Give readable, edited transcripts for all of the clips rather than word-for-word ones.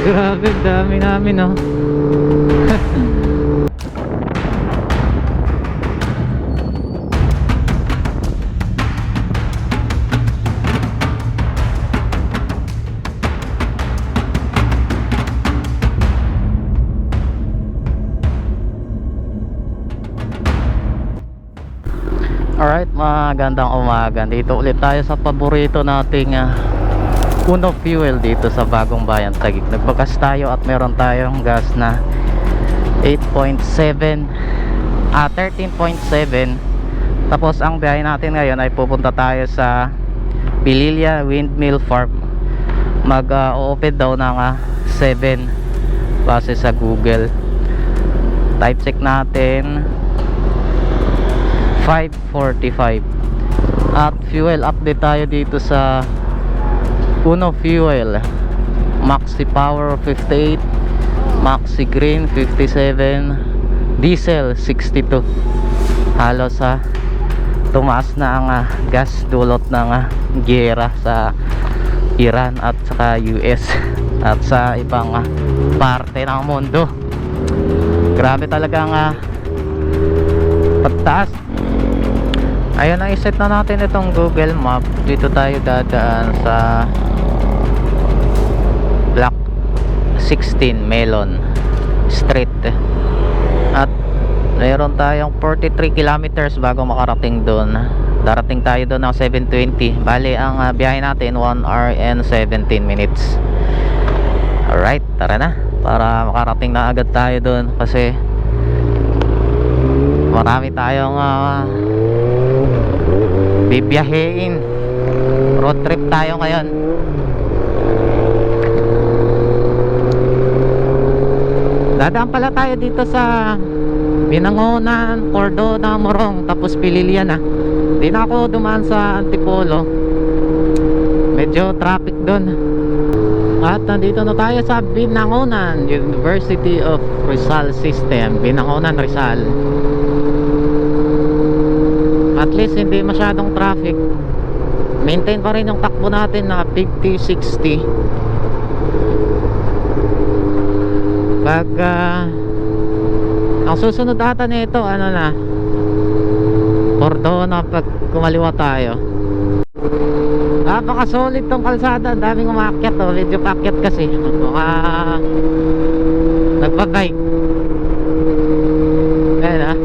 Grabe, dami namin oh. Alright, magandang umaga. Dito ulit tayo sa paborito nating Uno Fuel dito sa Bagong Bayan, Taguig. Nagbagas tayo at meron tayong gas na 13.7. Tapos ang biyahe natin ngayon ay pupunta tayo sa Pililla Windmill Farm. Mag-open daw ng 7 base sa Google. Type check natin 5:45. At fuel update tayo dito sa Uno Fuel. Maxi Power 58, Maxi Green 57, Diesel 62. Halos tumaas na ang gas dulot ng giyera sa Iran at saka US at sa ibang parte ng mundo. Grabe talaga ang pagtaas. Ayun, na-set na natin itong Google Map. Dito tayo dadaan sa Block 16 Melon Street. At mayroon tayong 43 kilometers bago makarating doon. Darating tayo doon ng 7:20. Bali, ang biyahe natin 1 hour and 17 minutes. Alright, tara na. Para makarating na agad tayo doon. Kasi marami tayong bibiyahein. Road trip tayo ngayon. Dadaan pala tayo dito sa Binangonan, Cordona, Morong, tapos Pililla na. Di na ako dumaan sa Antipolo. Medyo traffic doon. At nandito na tayo sa Binangonan, University of Rizal System, Binangonan, Rizal. At least hindi masyadong traffic. Maintain pa rin yung takbo natin na 50-60. Pag ang susunod ata nito ano na, Cordona pag kumaliwa tayo. Baka solid tong kalsada. Daming umakyat oh. Medyo paakyat kasi mga nagbabike. Ayan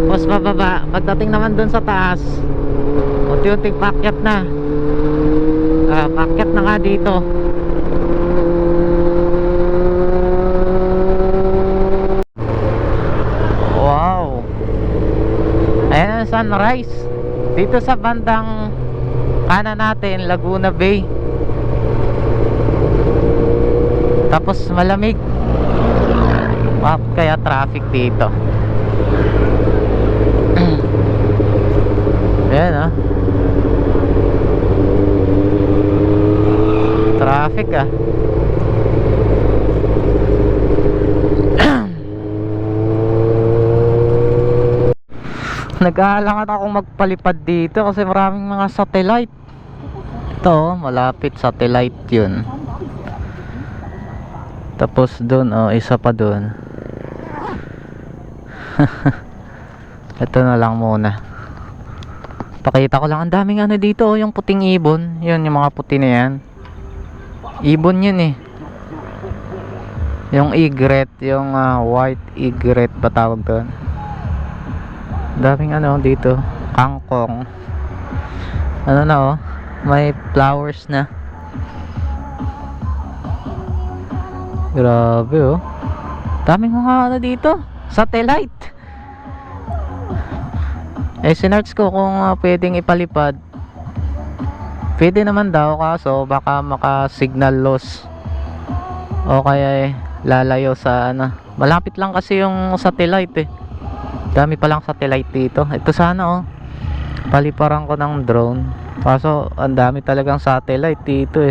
tapos bababa. Pagdating naman dun sa taas, unti-unting paakyat na. Paakyat na nga dito. Wow, ayan ang sunrise dito sa bandang kanan natin, Laguna Bay. Tapos malamig. Kaya traffic dito. Ayan traffic Nag-aalangan akong magpalipad dito kasi maraming mga satellite. Ito, malapit satellite yun. Tapos dun, isa pa dun. Ito na lang muna. Pakita ko lang, ang daming dito, yung puting ibon. Yun, yung mga puti na yan. Ibon yun eh. Yung egret, yung white egret ba tawag doon. Daming dito, kangkong. Ano na may flowers na. Grabe daming mga dito, satellite. Sinearch ko kung pwedeng ipalipad. Pwede naman daw, kaso baka maka-signal loss o kaya lalayo sa malapit lang kasi yung satellite Dami palang satellite dito. Ito sana paliparan ko ng drone. Kaso ang dami talagang satellite dito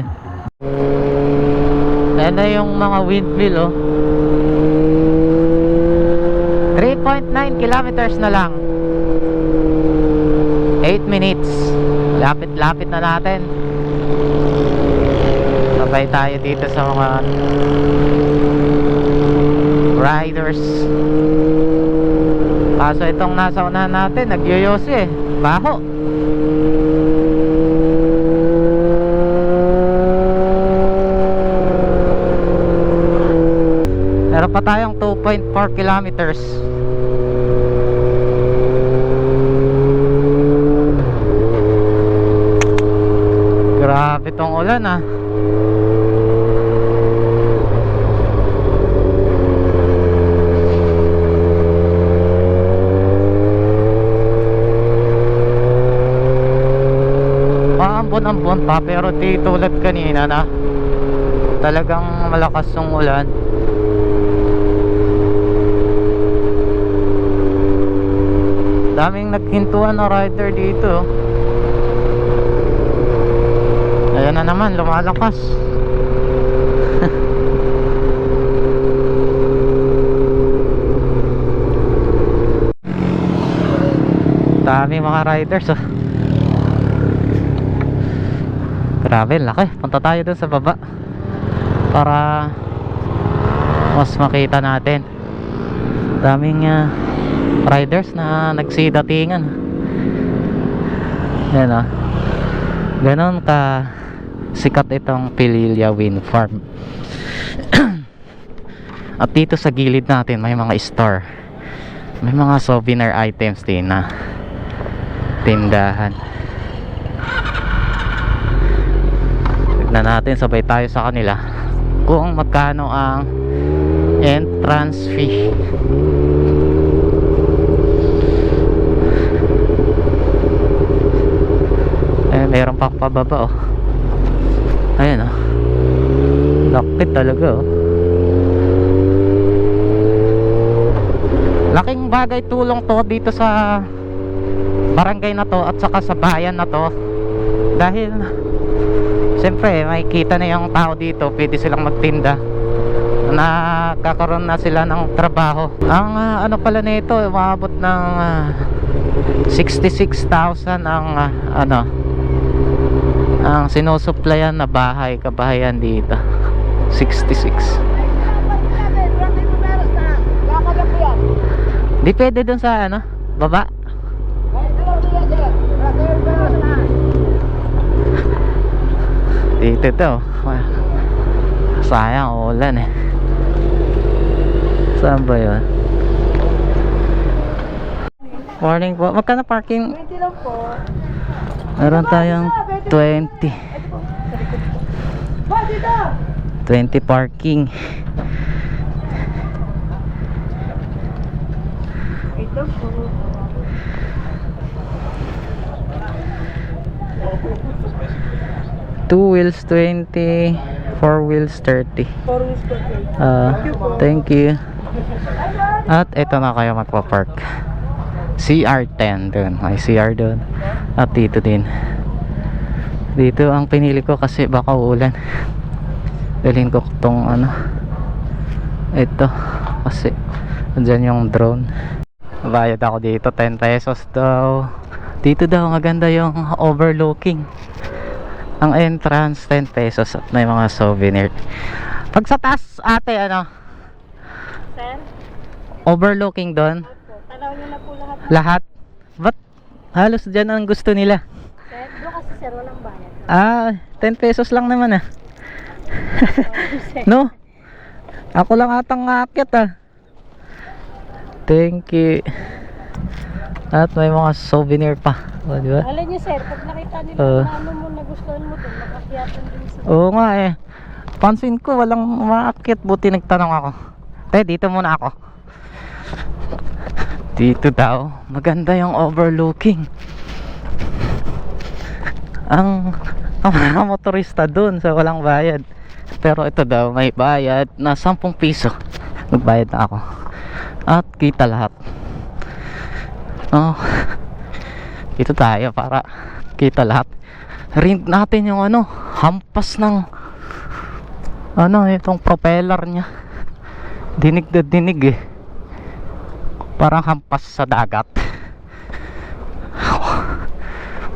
Ayan na yung mga windmill 3.9 kilometers na lang. 8 minutes. Lapit-lapit na natin. sabay tayo dito sa mga riders. Kaso itong nasa unahan natin nagyoyosi eh, baho. Meron pa tayong 2.4 kilometers. Grabe tong ulan ah. Paambon-ambon pa, pero di tulad kanina na talagang malakas yung ulan. Daming naghintuan na rider dito. Ayan na naman, lumalakas. Dami mga riders oh. Grabe, laki. Punta tayo dun sa baba para mas makita natin. Daming riders na nagsidatingan. Yan o. Ganon ka sikat itong Pililla Wind Farm. At dito sa gilid natin may mga store. May mga souvenir items din na tindahan. Tignan natin, sabay tayo sa kanila kung magkano ang entrance fee. Meron pa pababa oh. Ayan oh. Lakit talaga oh. Laking bagay tulong to dito sa barangay na to at saka sa bayan na to. Dahil siyempre makikita na yung tao dito, pwede silang magtinda, nakakaroon na sila ng trabaho. Ang ano pala nito, umabot ng 66,000 ang ang sinusuplayan na bahay, kabahayan dito. 66. Di pwede dun sa ano, baba. Dito to. Sayang ulan eh. Saan ba yun? Morning po. Magkano parking? 20 lang po. Meron tayong 20 parking. Ito po. Two wheels 20, 4 wheels 30. 4 wheels po. Thank you. At ito na kayo magpa-park. CR10 dun. May CR dun. At dito din. Dito ang pinili ko kasi baka uulan. Dalhin ko tong ano, ito kasi andyan yung drone. Bayad ako dito 10 pesos daw. Dito daw maganda yung overlooking. Ang entrance 10 pesos at may mga souvenir. Pag sa taas ate ano, Sir? overlooking doon. Tanaw nyo na po lahat. Lahat? Ba't halos dyan ang gusto nila? Sir, doon kasi sir, walang bayad. 10 pesos lang naman No? Ako lang atang aakyat Thank you. At may mga souvenir pa. O, di ba? Alam nyo sir, pag nakita nila ano mo nagustuhan mo doon, makakyatan din sila. Oo nga eh. Pansin ko walang umaakyat, buti nagtanong ako. Dito muna ako. Dito daw maganda yung overlooking. Ang mga motorista dun sa walang bayad, pero ito daw may bayad na 10 piso. Nagbayad na ako at kita lahat. Dito tayo para kita lahat. Rin natin yung ano, hampas ng ano, itong propeller nya. Dinig na dinig eh. Parang hampas sa dagat.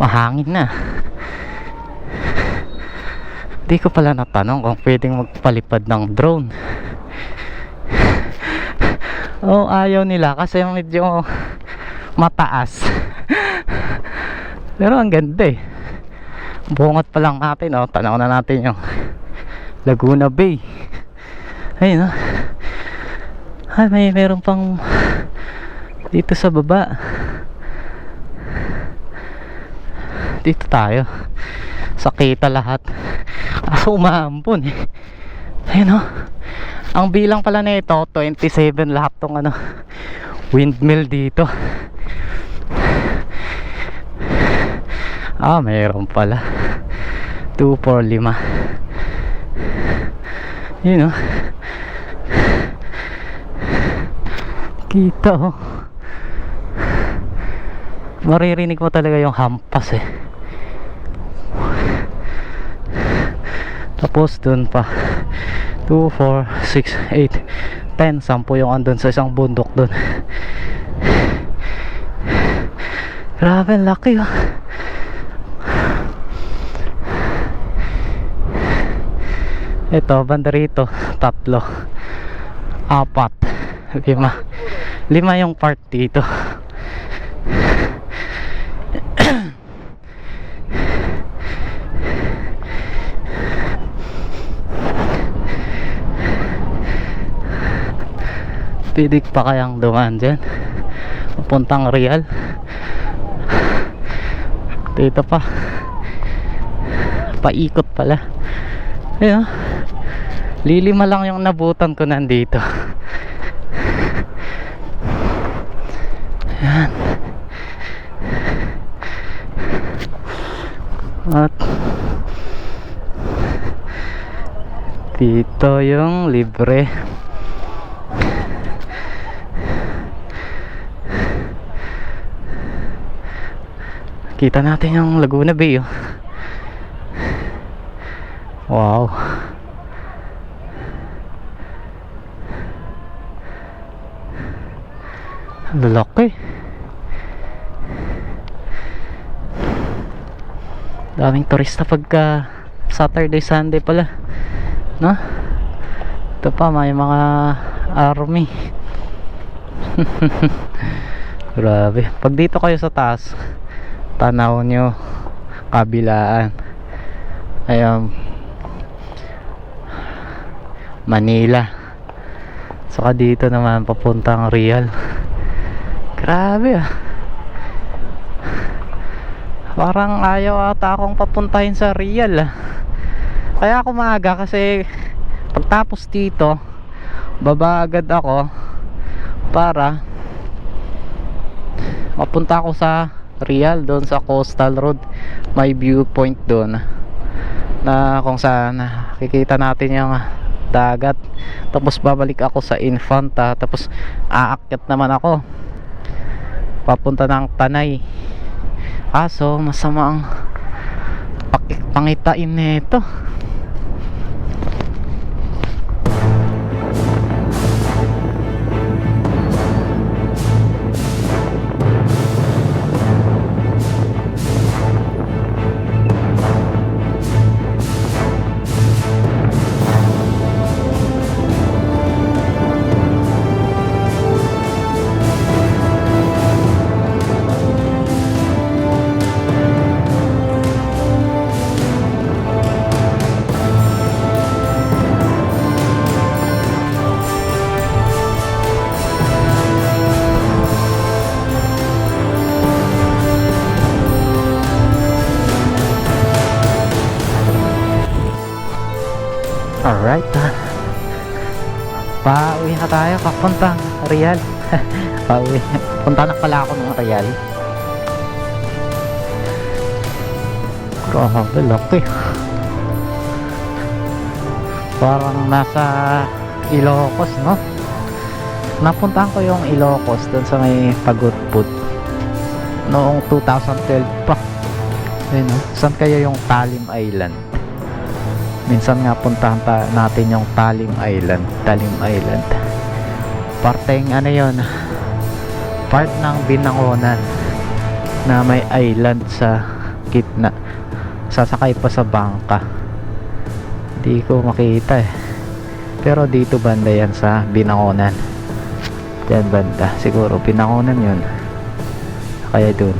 Mahangin na. Di ko pala natanong kung pwedeng magpalipad ng drone. Oh, ayaw nila kasi medyo mataas. Pero ang ganda eh. Bungat pa lang natin, oh. Tanaw na natin yung Laguna Bay. Ayun, oh. Ay, meron pang dito sa baba. Dito tayo. Sakita lahat. Kaso umaampon eh. Ayun, oh. Ang bilang pala na ito 27 lahat tong ano, windmill dito. Ah, mayroon pala 2, 4, 5. Yun, oh. Kita, oh. Maririnig mo talaga yung hampas eh. Tapos dun pa 2, 4, 6, 8, 10, 10 yung andun sa isang bundok dun. Grabe, laki, oh. Ito, banda rito 3, 4, 5 yung part dito. Pidik pa kayang dumaan dyan papuntang Real. Dito pa paikot pala. Ayun, lilima lang yung nabutan ko nandito. Ayan. At dito yung libre. Kita natin yung Laguna Bay, oh. Wow. Laki. Daming turista pagka Saturday, Sunday pala, no? Ito pa, may mga army. Grabe. Pag dito kayo sa taas, tanaw nyo kabilaan. Ayan, Manila. Saka dito naman papuntang Real. Grabe, ah. Parang ayaw ata akong papuntahin sa Real, ah. Kaya ako maaga kasi pagtapos dito baba agad ako para mapunta ako sa Real, doon sa Coastal Road. May viewpoint doon na kung saan nakikita natin yung dagat. Tapos babalik ako sa Infanta. Tapos aakyat naman ako papunta ng Tanay. Kaso masama ang pangitain nito. Alright, pauwi na tayo papuntang Real. Pauwi, punta na pala ako ng Real. Grabe, laki. Parang nasa Ilocos, no? Napuntahan ko yung Ilocos doon sa may Pagudpud noong 2012 pa. Ayun, no? Saan kaya yung Talim Island? Minsan nga puntahan natin yung Talim Island. Talim Island, parteng ano yun, part ng Binangonan na may island sa gitna. Sasakay pa sa bangka. Hindi ko makita eh. Pero dito banda yan sa Binangonan. Diyan banda. Siguro Binangonan yun. Kaya dun.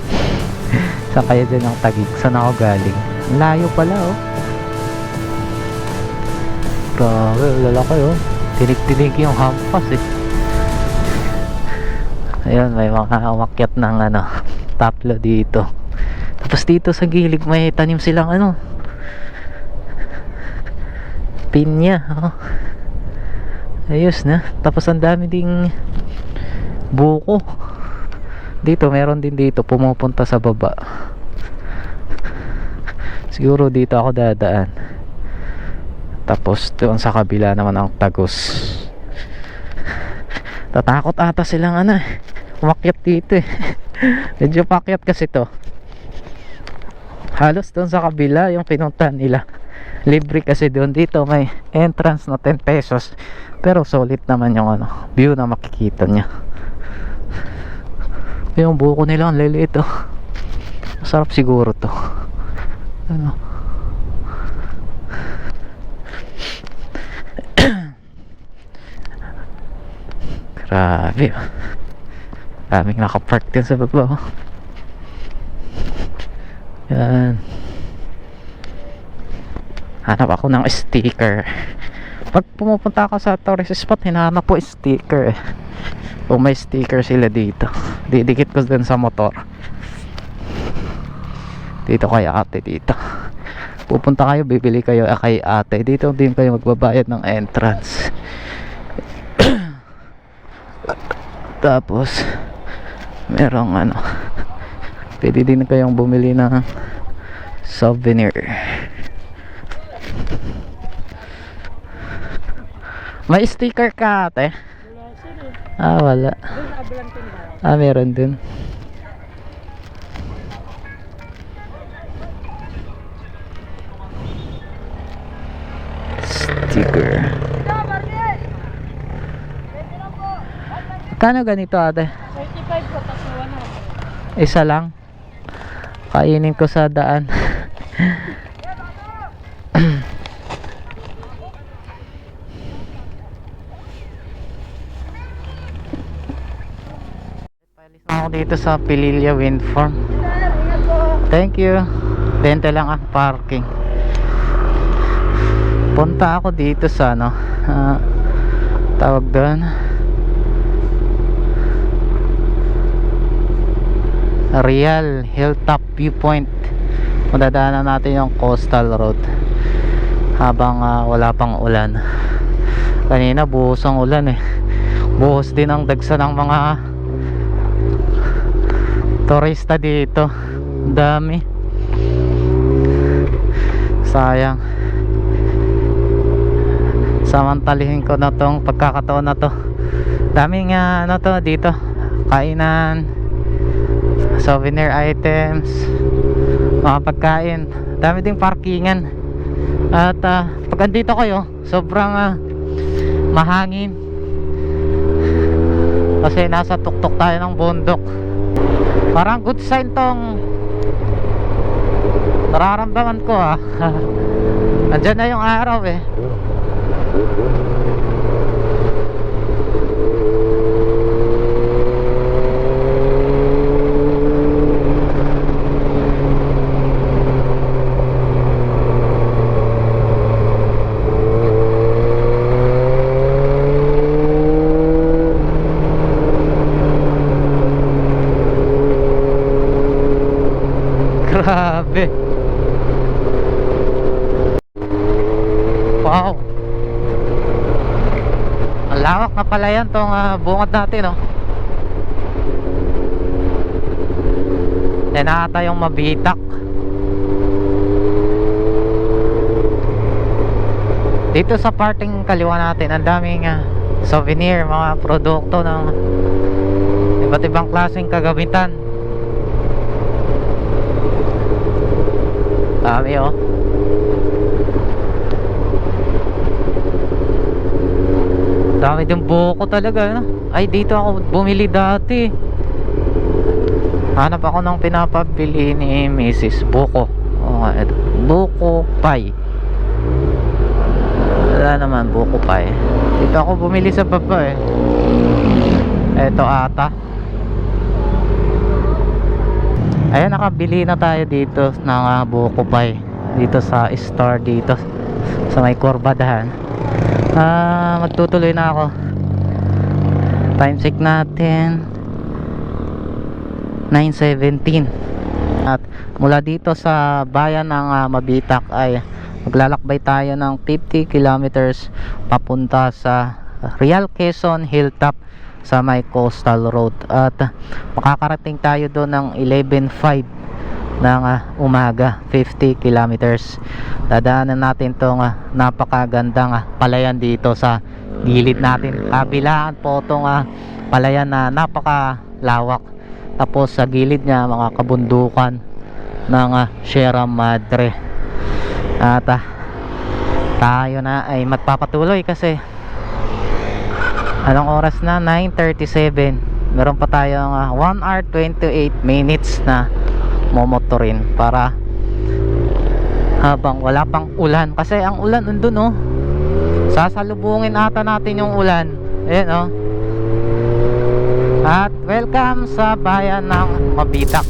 Saan kaya dyan ang Taguig? Saan ako galing? Ang layo pala oh. Grabe, lalaki oh. Tinig-tinig yung hampas eh. Ayun, may mga umakyat ng ano, taplo dito. Tapos dito sa gilid may tanim silang ano, pinya oh. Ayos na. Tapos ang dami ding buko. Dito meron din dito pumupunta sa baba. Siguro dito ako dadaan. Tapos doon sa kabila naman ang Tagos. Tatakot ata silang ano eh, umakyat dito eh. Medyo pakyat kasi to. Halos doon sa kabila yung pinuntahan nila. Libre kasi doon. Dito may entrance na 10 pesos. Pero solid naman yung ano, view na makikita niya. Yung buko nila ang liliit oh. Masarap siguro to. Ano? Grabe. Daming nakapark din sa baba oh. Yan. Hanap ako ng sticker. Pag pumupunta ako sa tourist spot, hinahanap po sticker eh. Kung may sticker sila dito, didikit ko din sa motor. Dito kay ate dito. Pupunta kayo, bibili kayo kay ate. Dito din kayo magbabayad ng entrance. Tapos merong ano, pwede din kayong bumili ng souvenir. May sticker ka ate? Wala sir eh. Ah wala. Doon sa kabilang tindahan. Ah meron dun. Sticker. Kano ganito ate? 35 po, tapos 100. Isa lang. Kainin ko sa daan. Palis na ako dito sa Pililla Wind Farm. Thank you. 20 lang ang parking. Punta ako dito sa ano, tawag doon, Real Hilltop Viewpoint. Madadaanan natin yung coastal road habang wala pang ulan. Kanina buhos ang ulan eh. Buhos din ang dagsa ng mga turista dito. Dami. Sayang. Samantalihin ko na tong pagkakataon na to. Daming ano to dito, kainan, souvenir items, mga pagkain. Dami ding parkingan. At pag andito kayo, sobrang mahangin kasi nasa tuktok tayo ng bundok. Parang good sign tong nararamdaman ko andyan na yung araw eh. Grabe. Wow. Ang lawak na pala yan tong bungad natin oh. Yan ata yung mabitak. Dito sa parting kaliwa natin ang daming souvenir, mga produkto ng iba't ibang klaseng kagamitan. Dami oh. Dami din buko talaga no? Ay dito ako bumili dati. Hanap ako ng pinapabili ni Mrs. Buko. Oh, buko pie. Wala naman, buko pa eh. Dito ako bumili sa baba eh. Eto ata. Ayan, nakabili na tayo dito ng buko pie dito sa store dito sa may Corbadahan. Magtutuloy na ako. Time check natin 9:17. At mula dito sa bayan ng Mabitac ay maglalakbay tayo ng 50 kilometers papunta sa Real Quezon Hilltop sa may Coastal Road. At makakarating tayo doon ng 11:05 ng umaga. 50 kilometers. Dadaanan natin tong napakagandang palayan dito sa gilid natin. Kabilaan po itong palayan na napakalawak. Tapos sa gilid niya mga kabundukan ng Sierra Madre. At tayo na ay magpapatuloy kasi anong oras na? 9:37. Meron pa tayong 1 hour 28 minutes na momotorin para habang wala pang ulan. Kasi ang ulan nandun oh. Sasalubungin ata natin yung ulan. Ayan oh. At welcome sa bayan ng Mabitac.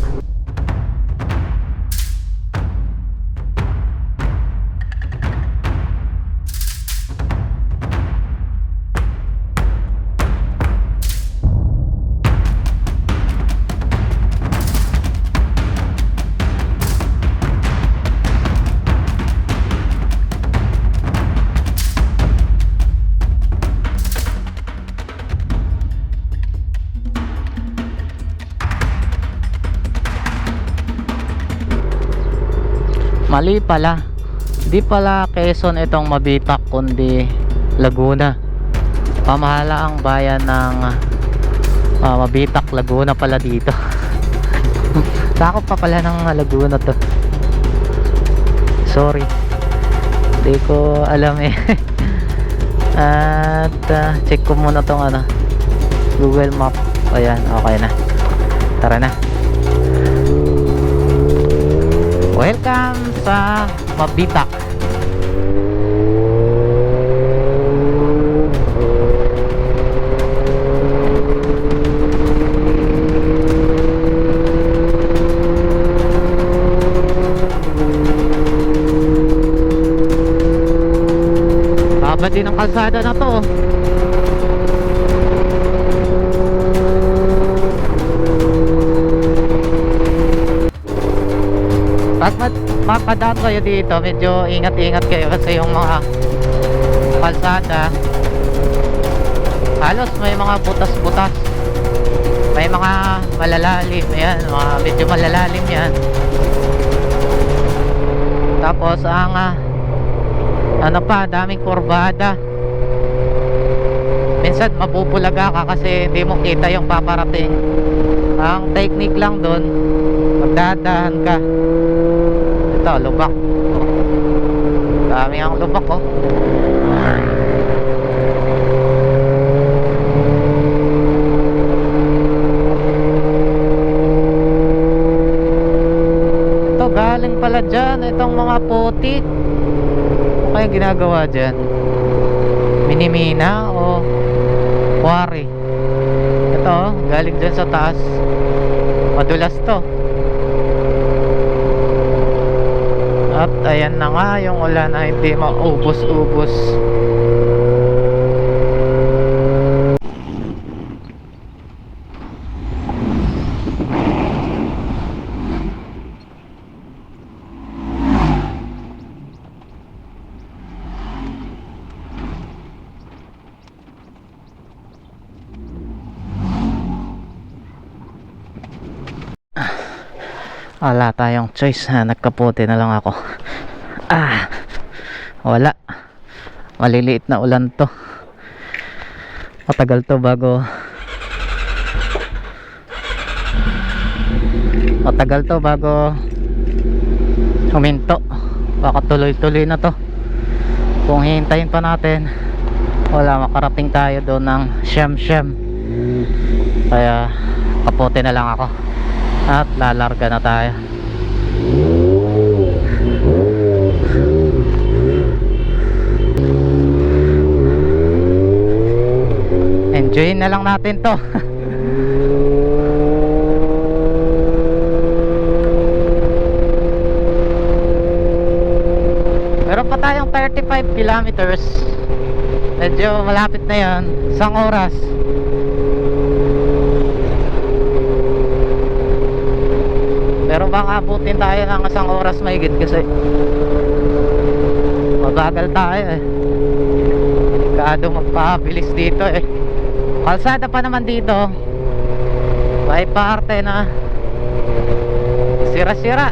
Mali pala. Di pala Quezon itong Mabitac kundi Laguna. Pamahalaang bayan ng Mabitac, Laguna pala dito. Sakop pa pala ng Laguna to. Sorry. Di ko alam eh. At check ko muna tong Google Map. Ayan, okay na. Tara na. Welcome sa Mabitac. Baba din ang kalsada na to. Pag mapadaan kayo dito, medyo ingat-ingat kayo kasi yung mga kalsada halos may mga butas-butas, may mga malalalim yan, mga medyo malalalim yan. Tapos ang daming kurbada. Minsan mapupulaga ka kasi hindi mo kita yung paparating. Ang technique lang doon, magdadahan ka. Ito, lubak. Dami ang lubak oh. Ito, galing pala dyan itong mga putik. Ano kaya ginagawa dyan? Minimina o quarry? Ito, galing dyan sa taas. Madulas to. At ayan na nga yung ulan ay hindi maubos-ubos. Wala tayong choice ha, nagkaputi na lang ako. Wala, maliliit na ulan to. Matagal to bago huminto. Baka tuloy-tuloy na to. Kung hihintayin pa natin, wala, makarating tayo doon ng siyam-siyam. Kaya kaputi na lang ako at lalarga na tayo. Videoin na lang natin to. Meron pa tayong 35 kilometers. Medyo malapit na yan. Isang oras. Pero baka abutin tayo ng isang oras mahigit kasi mabagal tayo eh. Delikado magpabilis dito eh. Kalsada pa naman dito. May parte na sira-sira.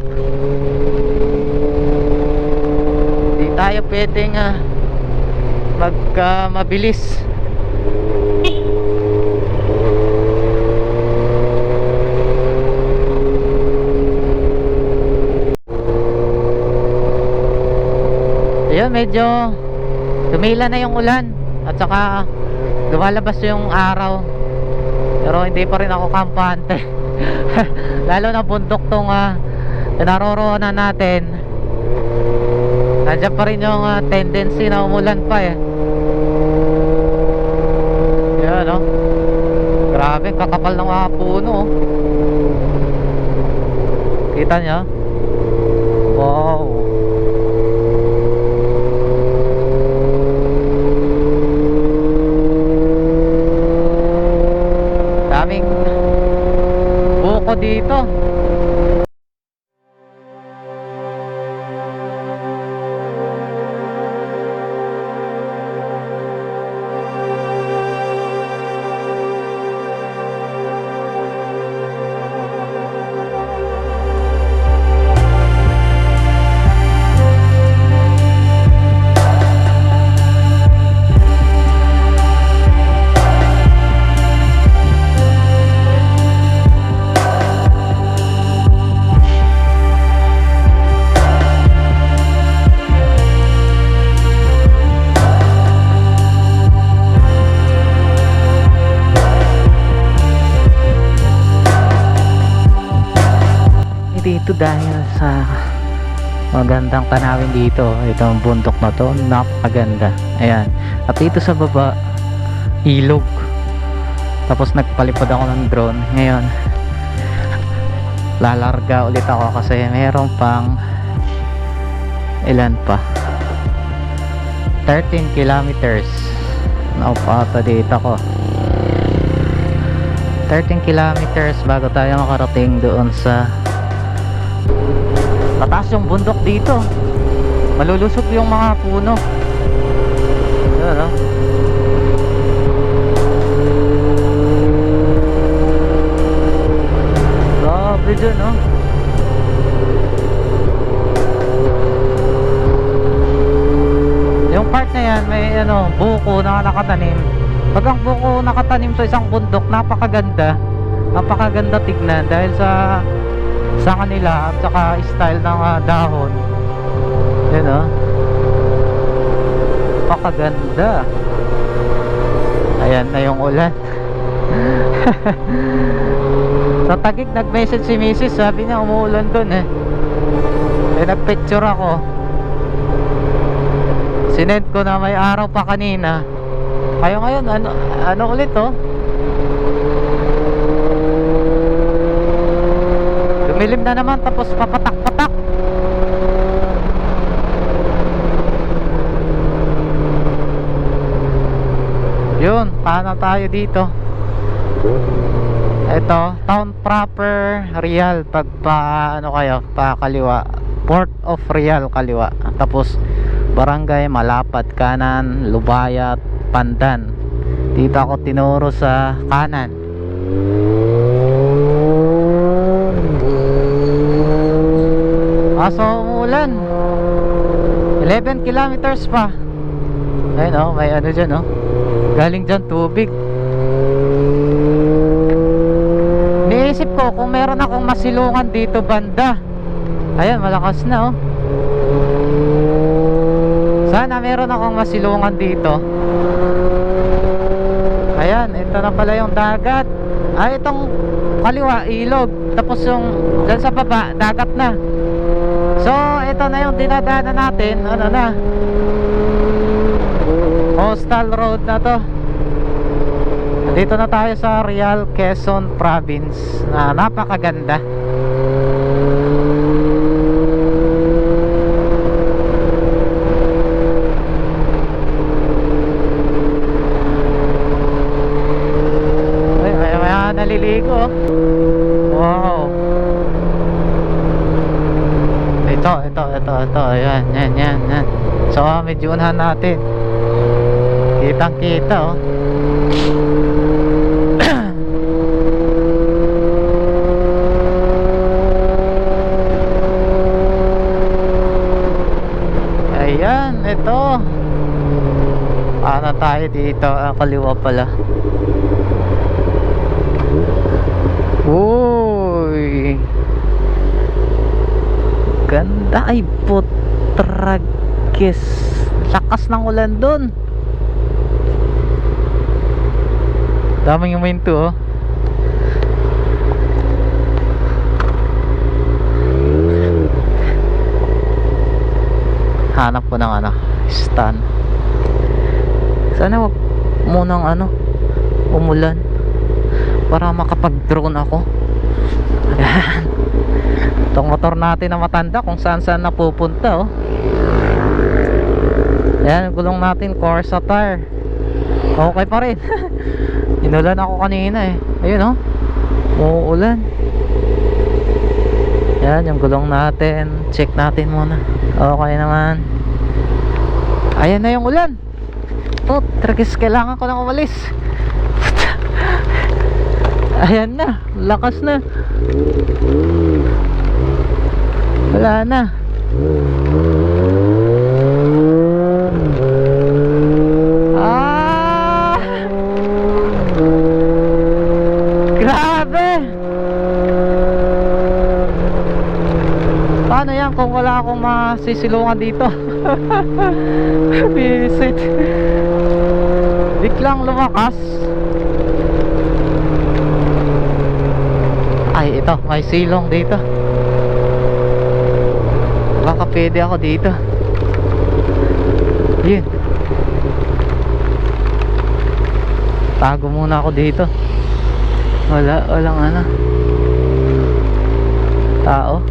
Hindi tayo pwedeng mabilis. Ayun, medyo tumila na yung ulan at saka lumalabas yung araw, pero hindi pa rin ako kampante. Lalo na bundok tong naroroonan natin. Nandiyan pa rin yung tendency na umulan pa eh. Yan no, grabe kakapal ng mga puno oh. Kita nyo? Wow. Daming buko dito. Dito dahil sa magandang tanawin dito, itong bundok na to, napakaganda. Ayan, at dito sa baba ilog, tapos nagpalipad ako ng drone. Ngayon lalarga ulit ako kasi mayroon pang ilan pa, 13 kilometers naupata dito ako. 13 kilometers bago tayo makarating doon sa mataas yung bundok dito. Malulusog yung mga puno. Ayan, oh. Grabe dyan oh. Yung part na yan may buko na nakatanim. Pag ang buko nakatanim sa isang bundok, napakaganda. Napakaganda tignan dahil sa kanila at saka style ng dahon. Yun oh, napakaganda. Ayan na yung ulan. Sa Taguig nag-message si Mrs. Sabi niya umuulan dun eh. Nagpicture ako, sinend ko na may araw pa kanina. Kayo ngayon ano ulit oh, dumilim na naman tapos papatak-patak. Yun, paano tayo dito? Ito, town proper Real. Pag pa kaliwa, Port of Real kaliwa. Tapos Barangay Malapad kanan, Lubayat, Pandan. Dito ako tinuro sa kanan. So umulan. 11 kilometers pa. Ayun oh, may dyan oh. Galing dyan tubig. Niisip ko kung meron akong masilungan dito banda. Ayan, malakas na oh. Sana meron akong masilungan dito. Ayan, ito na pala yung dagat. Itong kaliwa, ilog. Tapos yung dyan sa baba, dagat na. So, ito na yung dinadaanan natin. Ano na? Coastal road na to. Dito na tayo sa Real Quezon Province na napakaganda. Ay, may naliligo. Wow. Ito. Yan. So, medyo unahan natin. Kitang kita, oh. Ayan, ito. Ano tayo dito? Kaliwa pala. Uy. Ganda, ay putragis. Lakas ng ulan dun. Daming uminto, oh. Hanap ko ng stand. Sana wag munang umulan para makapag-drone ako. Ayan. Itong motor natin na matanda kung saan napupunta, oh. Ayan, gulong natin Corsa tire. Okay pa rin. Inulan ako kanina, eh. Ayun, oh. Uulan. Ayan, yung gulong natin. Check natin muna. Okay naman. Ayan na yung ulan. Oh, tragis, kailangan ko nang umalis. Ayan na, lakas na. Wala na. Grabe. Paano yan kung wala akong masisilungan dito? Visit. Biglang lumakas. Ay, ito, may silong dito. Baka pwede ako dito. Yun. Tago muna ako dito. Walang tao.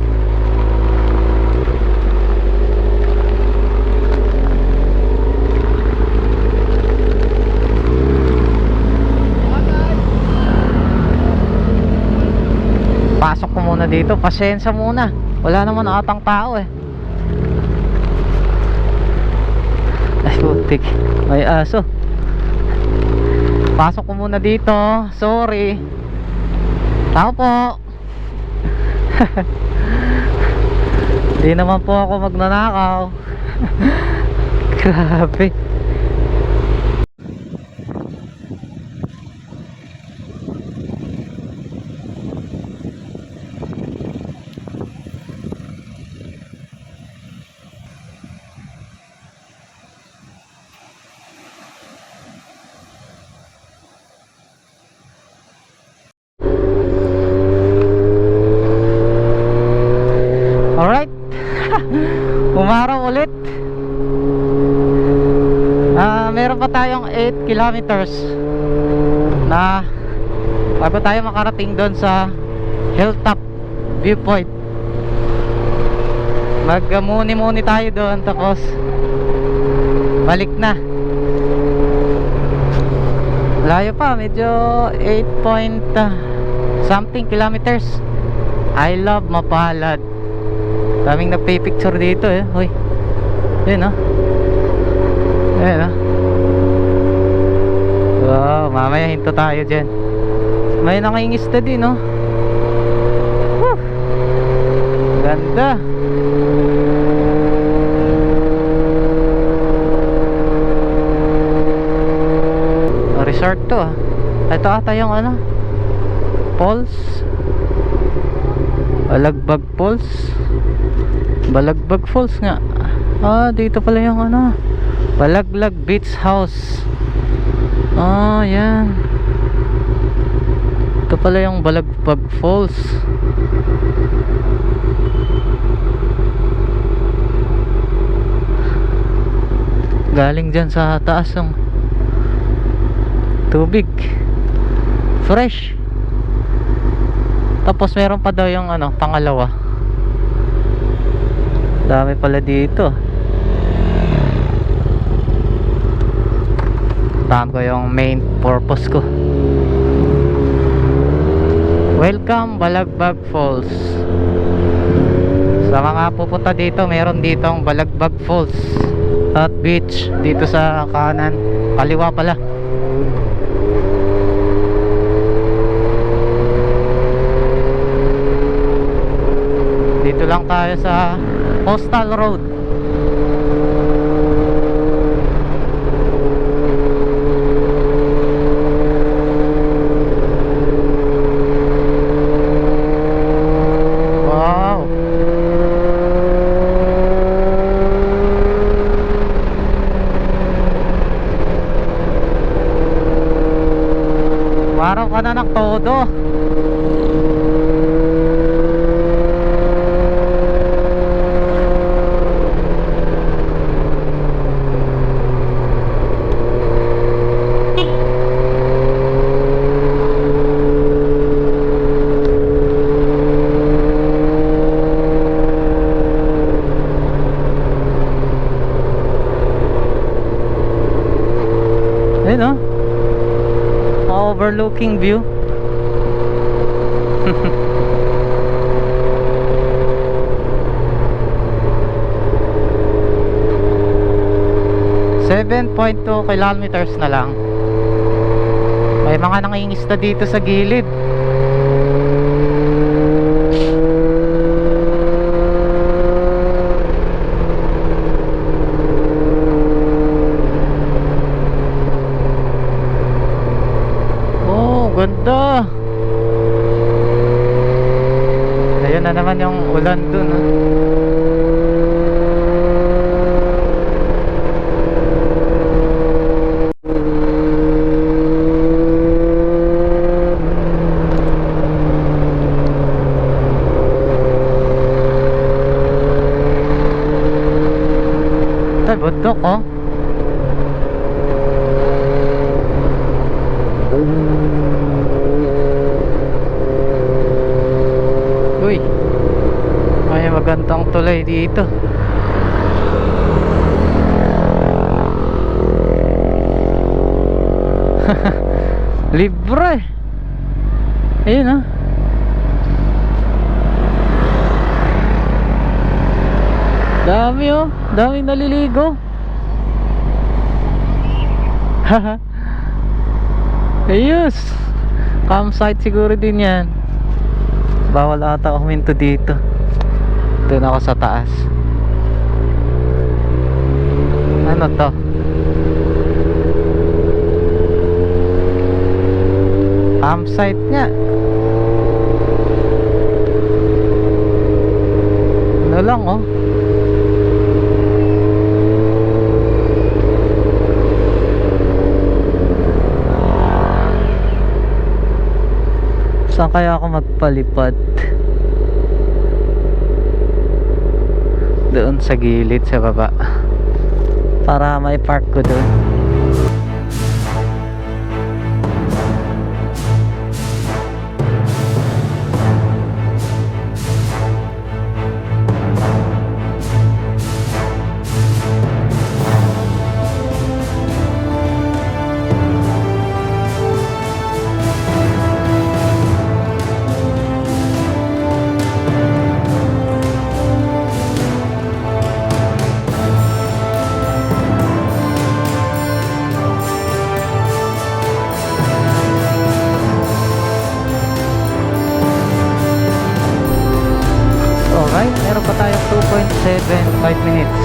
Pasok ko muna dito, pasensya muna. Wala naman atang tao, eh. Ay, putik. May aso. Pasok ko muna dito. Sorry. Tao po. Di naman po ako magnanakaw. Grabe. Alright. Umaraw ulit. Meron pa tayong 8 kilometers na bago tayo makarating doon sa Hilltop Viewpoint. Magmuni-muni tayo doon, tapos balik na. Layo pa, medyo 8 point something kilometers. I love Mapalad. Daming nagpipicture dito, eh. Hoy. Yun, oh. Ayan, oh. Wow, mamaya hinto tayo dyan. May nakingista din, oh. Woo! Ganda. Resort to, ah. Ito ata yung falls. Balagbag Falls. Balagbag Falls nga. Dito pala yung Balaglag Beach House. Yan. Ito pala yung Balagbag Falls. Galing dyan sa taas yung tubig. Fresh. Tapos meron pa daw yung ano, pangalawa. Dami pala dito. Tahan ko yung main purpose ko. Welcome Balagbag Falls. Sa mga pupunta dito, meron ditong Balagbag Falls at beach dito sa kanan, kaliwa pala. Dito lang tayo sa Coastal Road. Araw ka na ng todo. Ayun o, overlooking view. kilometers na lang. May mga nangingista dito sa gilid. Ganda. Ayun na naman yung ulan dun, ha? Ito, bundok, oh. Uy, may magandang tulay dito. Libre. Ayun, ah. Dami, oh. Dami naliligo. Ayos. Campsite siguro din yan. Bawal ata huminto dito. Doon ako sa taas. Ano to? Campsite nga. Ano lang, oh. Saan kaya ako magpalipad? Doon sa gilid sa baba, para may park ko doon. Meron pa tayong 2.75 minutes.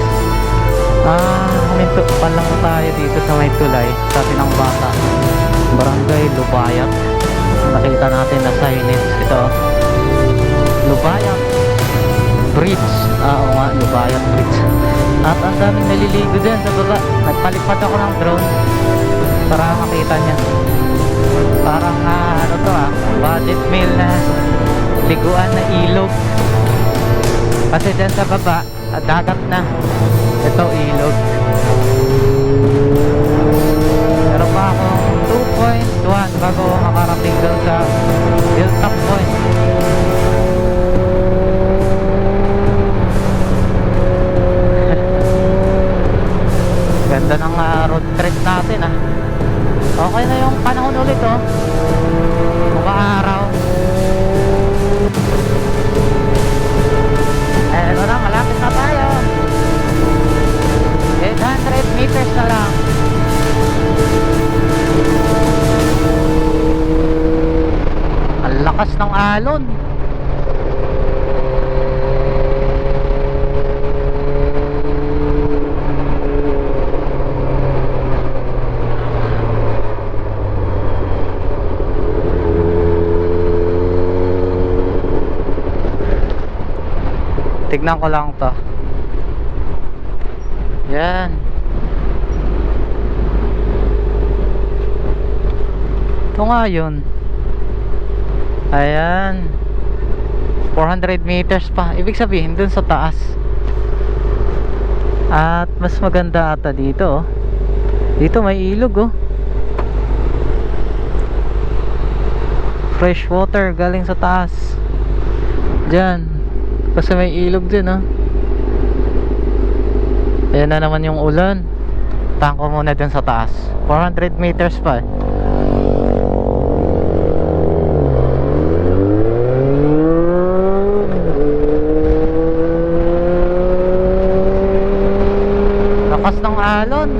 Huminto pa lang tayo dito sa may tulay sa Tinangbaka, Barangay Lubayag. Nakita natin na signage ito, Lubayag Bridge. Oo nga, Lubayag Bridge. At ang daming naliligo din sa baba. Nagpalipad ako ng drone para makita niya. Parang ano to, budget meal na liguan na ilog. Kasi dyan sa baba, dagat na. Ito, ilog. Meron pa akong 2.1 bago makarating doon Ganda ng road trip natin ah. Okay na yung panahon ulit oh. Umaaraw. Eh, ano na, malapit na tayo. 800 meters na lang. Ang lakas ng alon. Tignan ko lang to. Yan. Ito nga yun. Ayan. 400 meters pa. Ibig sabihin dun sa taas. At mas maganda ata dito oh. Dito may ilog oh. Fresh water galing sa taas. Diyan. Kasi may ilog din oh. Ayan na naman yung ulan. Tangko muna dun sa taas. 400 meters pa eh. Lakas ng alon.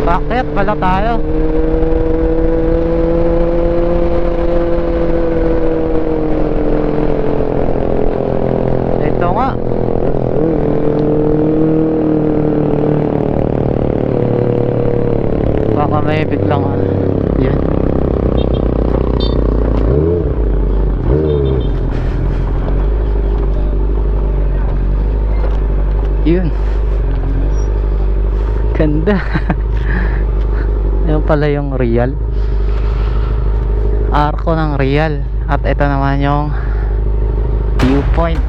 Bakit pala tayo? Ito nga. Baka may biglang yan. Yun. Ganda. Yan pala yung Real. Arko ng Real. At ito naman yung viewpoint.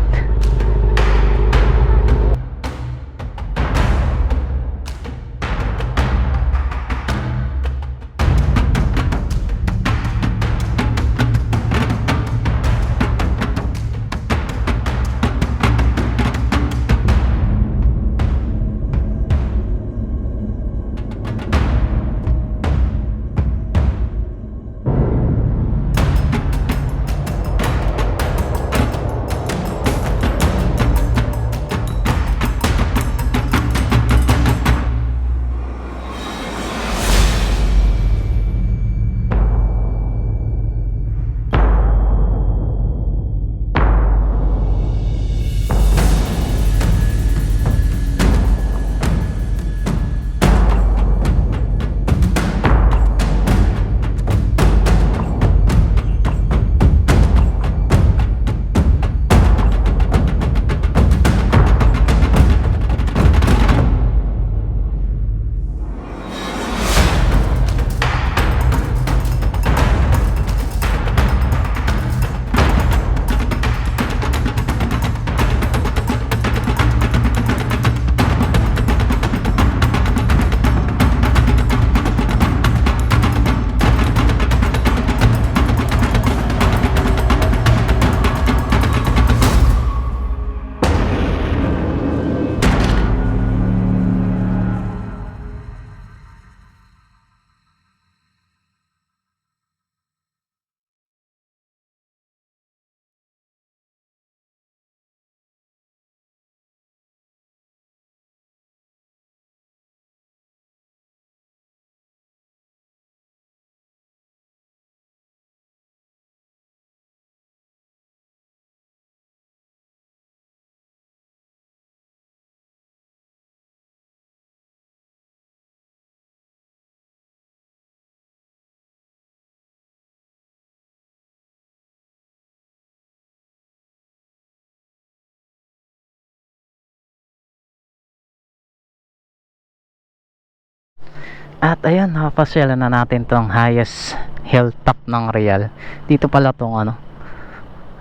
At ayun, napasyalan na natin tong highest hilltop ng Real. Dito pala tong ano,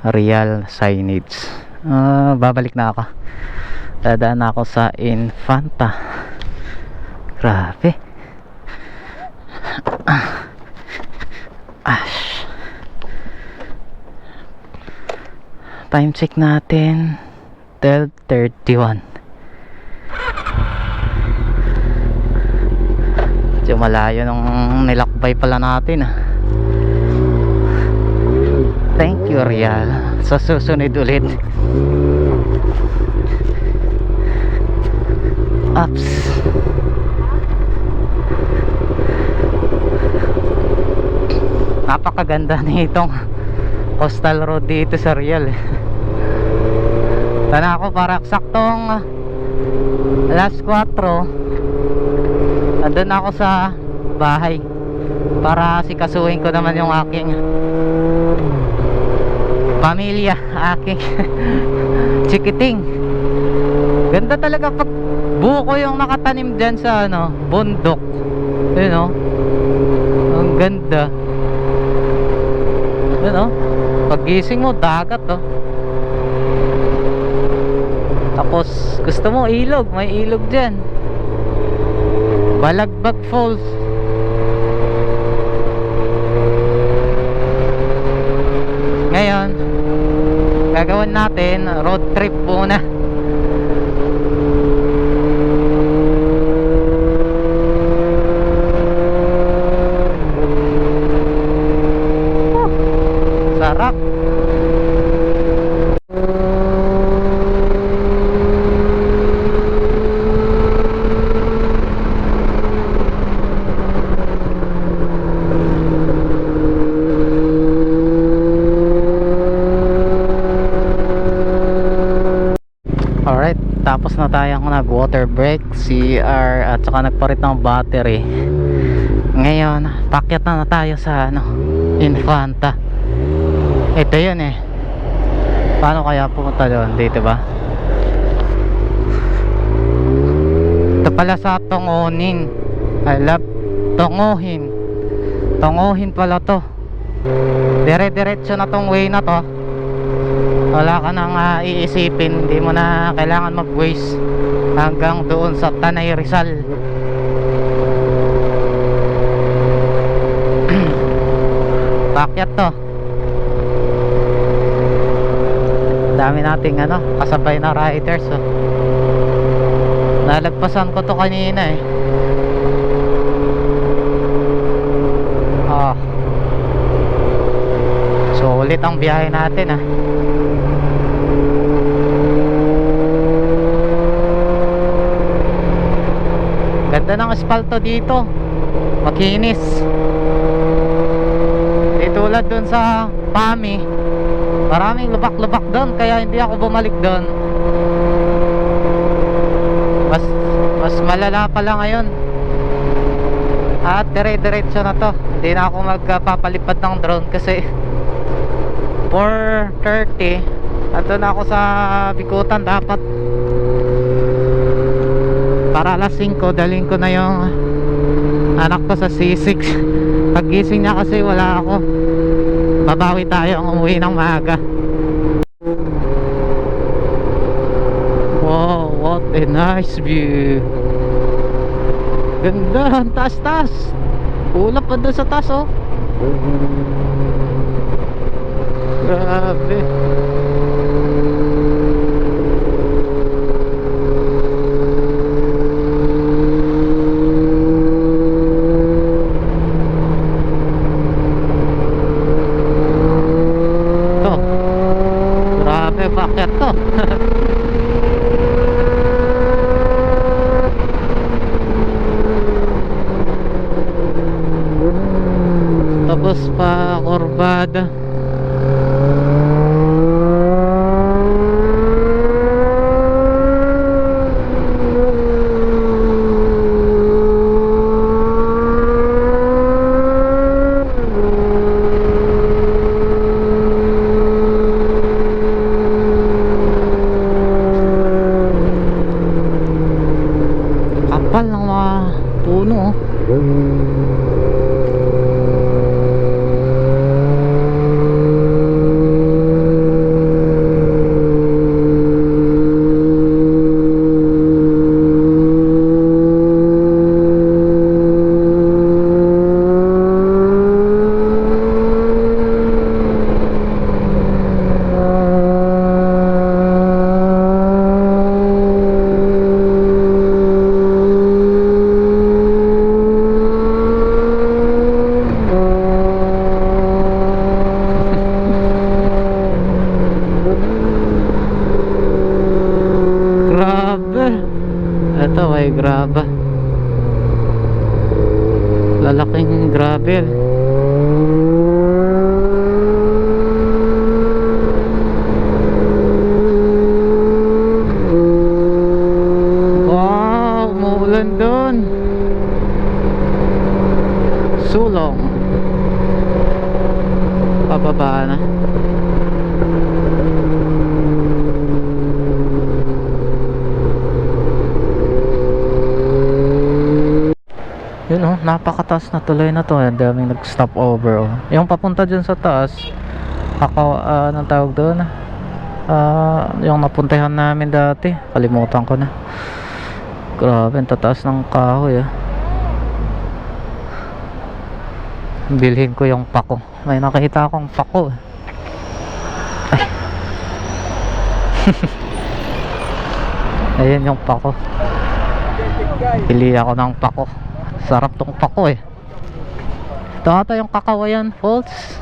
Real signage. Babalik na ako. Dadaan na ako sa Infanta. Grabe. time check natin 12:31. Medyo malayo nung nilakbay pala natin Thank you Rial. Sa susunod ulit. Ups. Napakaganda nitong coastal road dito sa Rial Tana ako para saktong alas 4 nandun ako sa bahay para sikasuhin ko naman yung aking pamilya, aking chikiting. Ganda talaga pag buko yung nakatanim dyan sa bundok. Yun ang ganda. Yun paggising mo dagat tapos gusto mo ilog, may ilog dyan. Balagbag Falls. Ngayon gagawin natin road trip muna. Sarap. Alright, tapos na tayong nag water break, CR at saka nagparit ng battery. Ngayon, pakyat na tayo sa Infanta. Ito yun Paano kaya pumunta doon? Dito ba? Ito pala sa Tongonin. I love Tongohin. Tongohin pala to. Dire-diretso na tong way na to. Wala ka nang iisipin, hindi mo na kailangan mag-waste hanggang doon sa Tanay Rizal. Pakyat to. Dami nating kasabay na riders Nalagpasan ko to kanina So ulit ang biyahe natin Ganda ng asfalto dito, makinis. Di tulad dun sa Pami, maraming lubak-lubak doon, kaya hindi ako bumalik doon. Mas malala pala ngayon. At dire-diretso na to. Hindi na ako magpapalipad ng drone kasi 4:30 andun ako sa Bikutan dapat. Para alas 5 dalhin ko na yung anak ko sa C6. Paggising niya kasi wala ako, babawi tayo ang umuwi ng maaga. Wow, what a nice view. Ganda, ang taas-taas. Ulap pa doon sa taas Grabe. Bakit to? Tapos pa kurbada. Kapal ng mga puno may graba. Lalaking gravel. Wow, umuulan doon. Sulong. Pababa na. Yun oh, napakataas na tuloy na to. Ang daming nag-stop over oh. Yung papunta dyan sa taas, anong tawag doon? Yung napuntahan namin dati, kalimutan ko na. Grabe, ang tataas ng kahoy ah. Bilhin ko yung pako. May nakita akong pako. Ay. Ayan yung pako. Pili ako ng pako. Sarap tong pako eh. Ito ata yung Kakawayan Falls.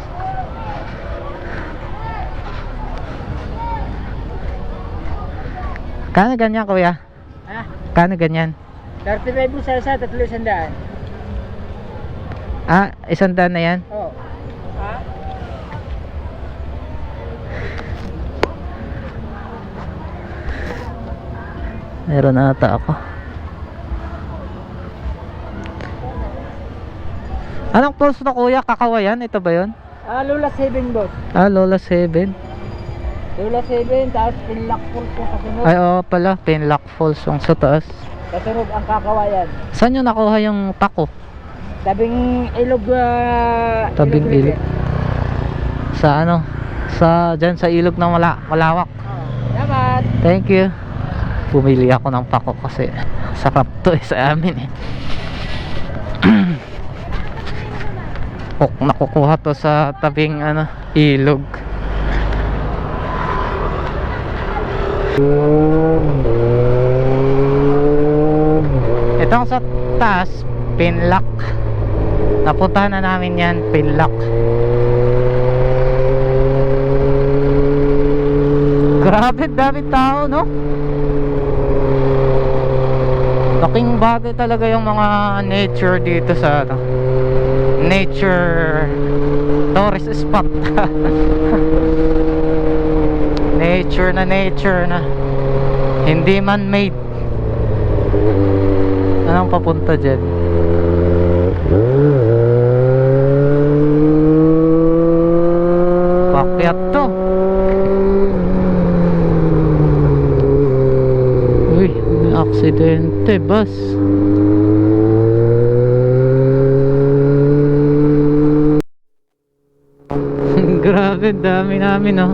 Kano ganyan kuya? Ha? Kano ganyan? 35 mo sa isa, 300. Ah, 100 na yan? Oo. Ha? Meron ata ako. Anong falls na kuya? Kakawayan? Ito ba yun? Lola 7 boss. Lola 7. Lola 7, tapos Pinlock Falls yung kasunod. Ay oo pala, Pinlock Falls yung sa taas. Kasunod ang Kakawayan. Saan nyo nakuha yung pako? Tabing ilog. Tabing ilog. River. Sa ano? Dyan sa ilog ng malawak. Salamat. Thank you. Pumili ako ng pako kasi sarap to eh sa amin eh. Nakukuha to sa tabing ilog. Itong sa taas, Pinlock. Napuntahan na namin yan, Pinlock. Grabe, dami tao, no? Laking bagay talaga yung mga nature dito sa nature tourist spot. Nature na hindi man made. Anong papunta dyan? Pakyat to. Uy, may aksidente bus. Grabe, dami namin oh.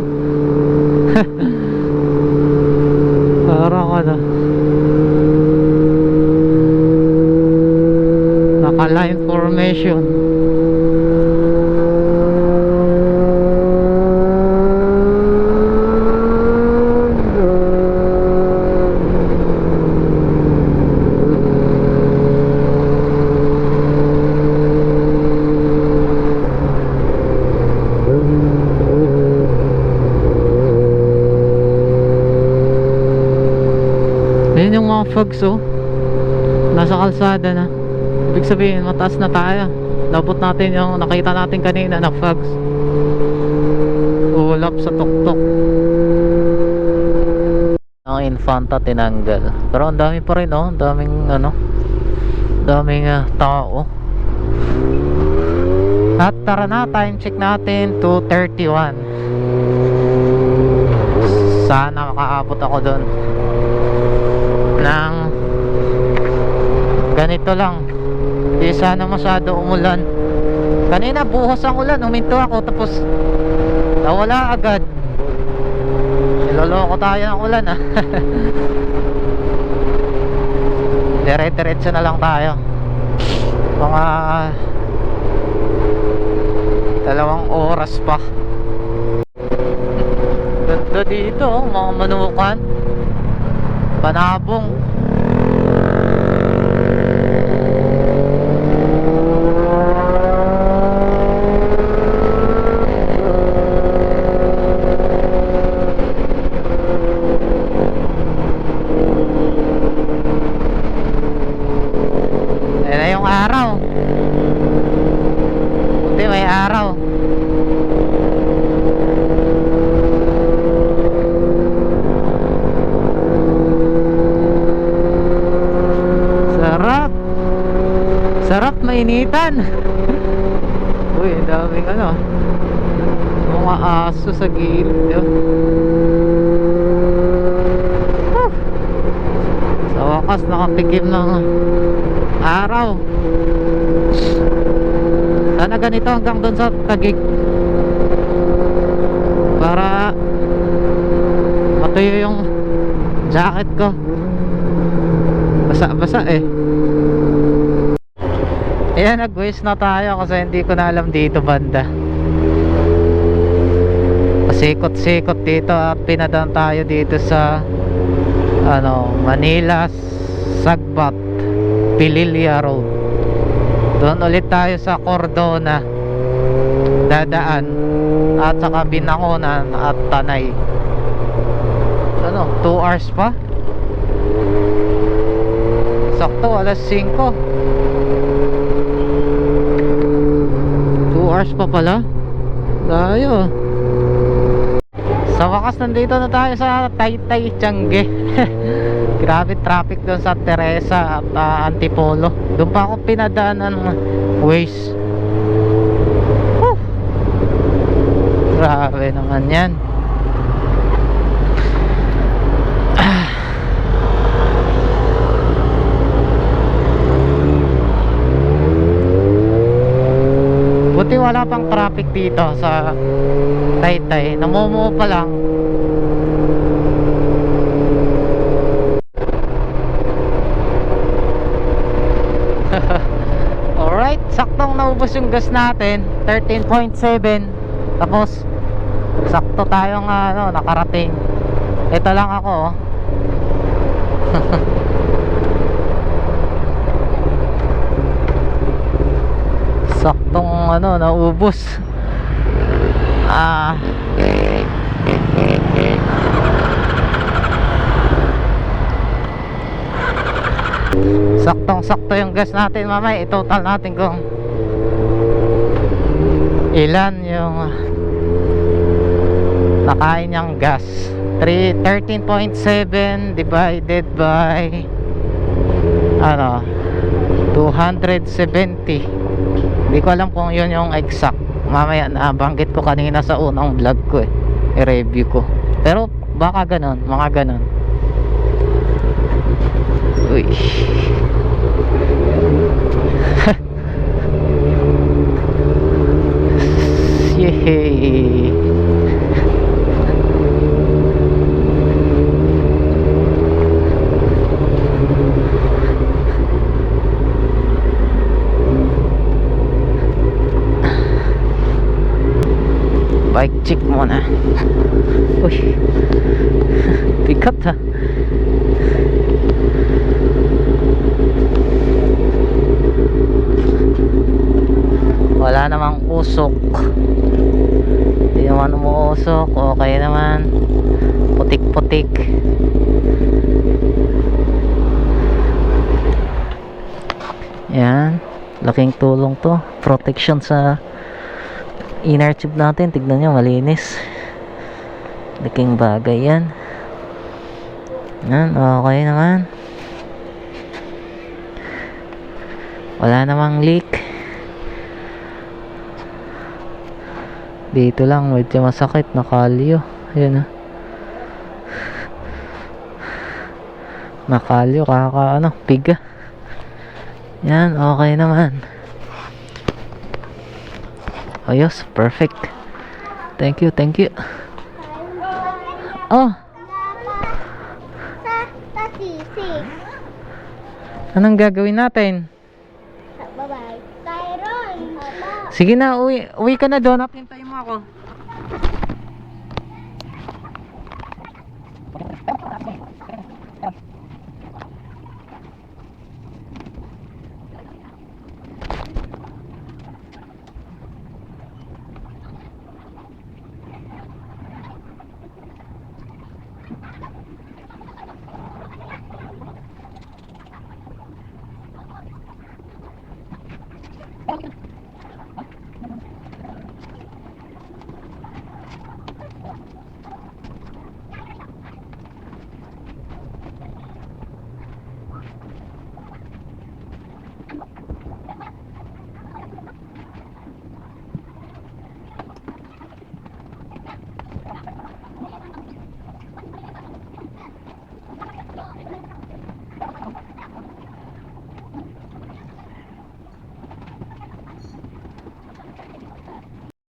Parang naka-line formation. Ayun yung mga fogs oh. Nasa kalsada na. Ibig sabihin mataas na tayo. Labot natin yung nakita natin kanina na fogs. Ulap sa tuktok. Ang Infanta tinanggal. Pero ang dami pa rin oh. Ang daming daming tao. At tara na, time check natin 2:31. Sana makaabot ako doon ng ganito lang. Di sana masyado umulan. Kanina buhos ang ulan, huminto ako tapos nawala agad. Niloloko tayo ng ulan ah. Dire-diretso na lang tayo. Mga 2 oras pa. Ganda dito oh, mga manukan. Panabong. nainitan. Uy, ang daming ano, mga aso sa gilid, yun. Sa wakas nakatikim ng araw. Sana ganito hanggang doon sa Taguig para matuyo yung jacket ko. Basa-basa eh. Ayan, nag-waste na tayo kasi hindi ko na alam dito banda. Pasikot-sikot dito at pinadaan tayo dito sa Manila Sagbat Pililya Road. Doon ulit tayo sa Cordona dadaan at saka Binangonan at Tanay. 2 hours pa, sakto alas 5. 2 hours pa pala tayo. Sa wakas nandito na tayo sa Taytay, Tiangge. Grabe traffic doon sa Teresa at Antipolo. Doon pa ako pinadaan ng Waze. Woo! Grabe naman yan. Buti wala pang traffic dito sa Taytay. Namumuo pa lang. Alright, saktong naubos yung gas natin, 13.7. Tapos sakto tayong nakarating. Ito lang ako, oh. Saktong naubos. Saktong-sakto yung gas natin. Mamaya i-total natin kung ilan yung nakain niyang gas. 13.7 divided by 270. Hindi ko alam kung yun yung exact. Mamaya nabanggit ko kanina sa unang vlog ko i-review ko. Pero baka ganon, mga ganon. Uy. Yay. Bike check muna. Uy. Bigat ha. Wala namang usok. Hindi naman umuusok. Okay naman. Putik-putik. Yan. Laking tulong to. Protection sa inner tube natin. Tignan nyo, malinis. Laking bagay yan. Yan. Okay naman. Wala namang leak. Dito lang medyo masakit na kalyo. Ayan nakalyo piga. Yan, okay naman. Ayos, perfect. Thank you. Oh, Sa sisig. anong gagawin natin? Bye-bye. Tyron. Sige na, uwi ka na doon. Hintayin mo ako.